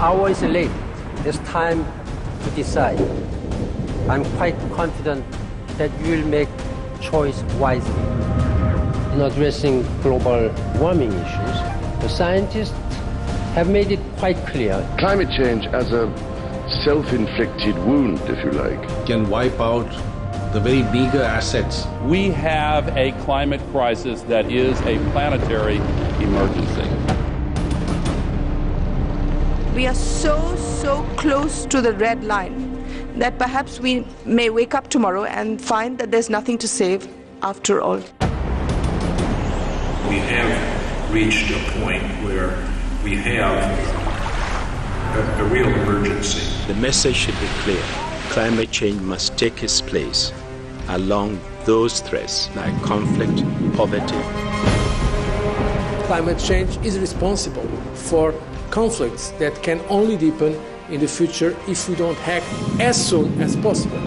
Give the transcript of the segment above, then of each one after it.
hour is late. It's time to decide. I'm quite confident that you will make choice wisely. In addressing global warming issues, the scientists have made it quite clear. Climate change as a self-inflicted wound, if you like, can wipe out the very meager assets. We have a climate crisis that is a planetary emergency. We are so close to the red line that perhaps we may wake up tomorrow and find that there's nothing to save after all. We have reached a point where we have a real emergency. The message should be clear. Climate change must take its place along those threats like conflict, poverty. Climate change is responsible for conflicts that can only deepen in the future if we don't act as soon as possible.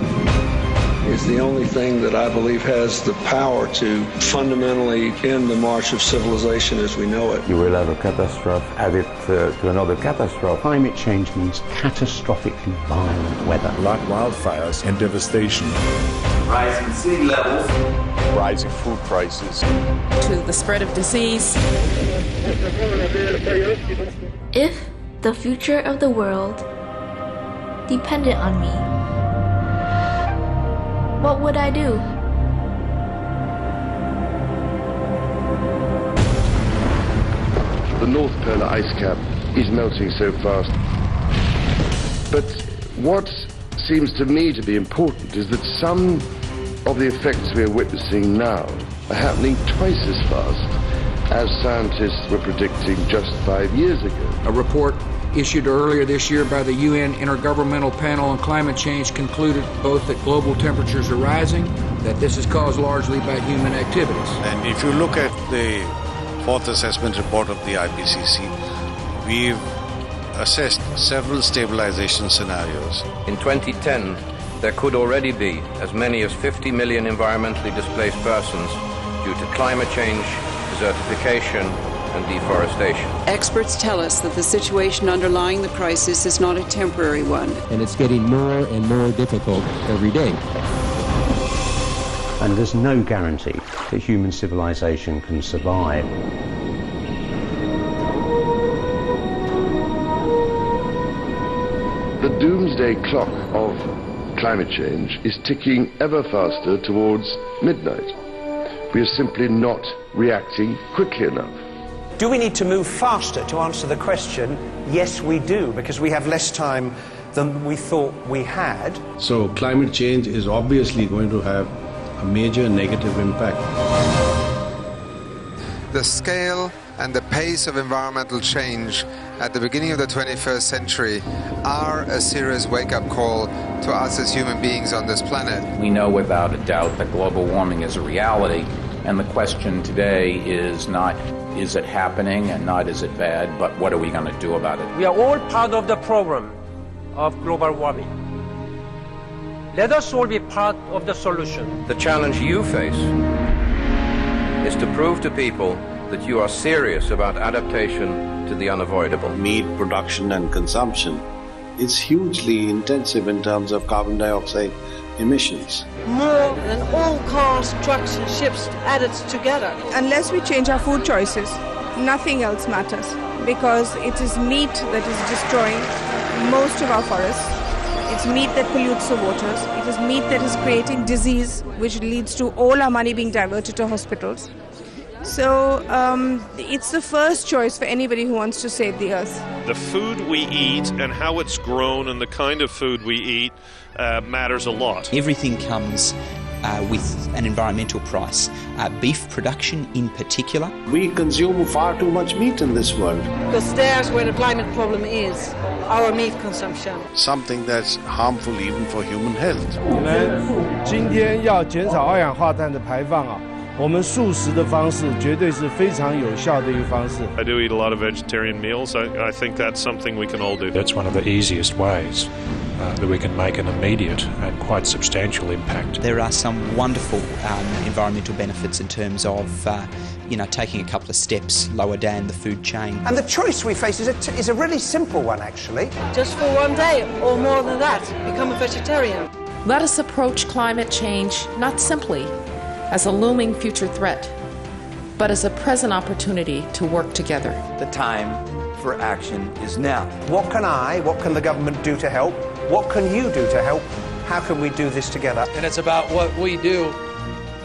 It's the only thing that I believe has the power to fundamentally end the march of civilization as we know it. You will have a catastrophe added to another catastrophe. Climate change means catastrophically violent weather. Like wildfires and devastation. Rising sea levels. Rising food prices. To the spread of disease. If the future of the world depended on me, what would I do? The North Polar ice cap is melting so fast. But what seems to me to be important is that some of the effects we are witnessing now are happening twice as fast as scientists were predicting just 5 years ago. A report issued earlier this year by the UN Intergovernmental Panel on Climate Change concluded both that global temperatures are rising, that this is caused largely by human activities. And if you look at the fourth assessment report of the IPCC, we've assessed several stabilization scenarios. In 2010, there could already be as many as 50 million environmentally displaced persons due to climate change, desertification, and deforestation. Experts tell us that the situation underlying the crisis is not a temporary one. And it's getting more and more difficult every day. And there's no guarantee that human civilization can survive. The doomsday clock of climate change is ticking ever faster towards midnight. We are simply not reacting quickly enough. Do we need to move faster to answer the question? Yes, we do, because we have less time than we thought we had. So climate change is obviously going to have a major negative impact. The scale and the pace of environmental change at the beginning of the 21st century are a serious wake-up call to us as human beings on this planet. We know without a doubt that global warming is a reality, and the question today is not is it happening and not is it bad, but what are we going to do about it? We are all part of the problem of global warming. Let us all be part of the solution. The challenge you face is to prove to people that you are serious about adaptation to the unavoidable. Meat production and consumption is hugely intensive in terms of carbon dioxide emissions. More than all cars, trucks and ships added together. Unless we change our food choices, nothing else matters, because it is meat that is destroying most of our forests. It's meat that pollutes the waters. It is meat that is creating disease, which leads to all our money being diverted to hospitals. So it's the first choice for anybody who wants to save the earth. The food we eat and how it's grown and the kind of food we eat matters a lot. Everything comes with an environmental price. Beef production in particular. We consume far too much meat in this world. Because there's where the climate problem is, our meat consumption. Something that's harmful even for human health. 我们今天要减少二氧化碳的排放啊。我们素食的方式绝对是非常有效的一个方式。 I do eat a lot of vegetarian meals. I think that's something we can all do. That's one of the easiest ways. that we can make an immediate and quite substantial impact. There are some wonderful environmental benefits in terms of taking a couple of steps lower down the food chain. And the choice we face is a really simple one, actually. Just for one day, or more than that, become a vegetarian. Let us approach climate change not simply as a looming future threat, but as a present opportunity to work together. The time for action is now. What can the government do to help? What can you do to help? How can we do this together? And it's about what we do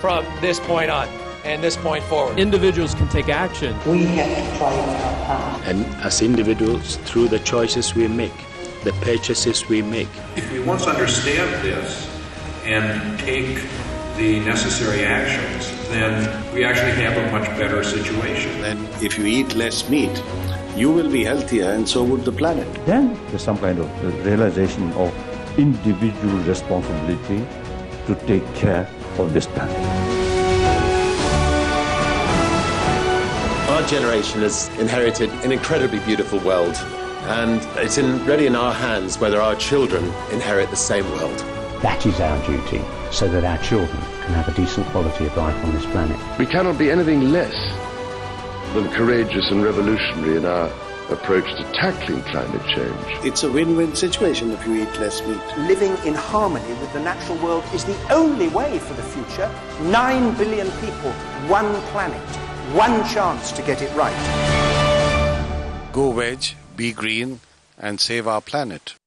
from this point on and this point forward. Individuals can take action. We have to try our part. And as individuals, through the choices we make, the purchases we make. If we once understand this and take the necessary actions, then we actually have a much better situation. Then if you eat less meat, you will be healthier and so would the planet. Then there's some kind of realization of individual responsibility to take care of this planet. Our generation has inherited an incredibly beautiful world, and it's really in our hands whether our children inherit the same world. That is our duty, so that our children can have a decent quality of life on this planet. We cannot be anything less than courageous and revolutionary in our approach to tackling climate change. It's a win-win situation if you eat less meat. Living in harmony with the natural world is the only way for the future. 9 billion people, one planet, one chance to get it right. Go veg, be green, and save our planet.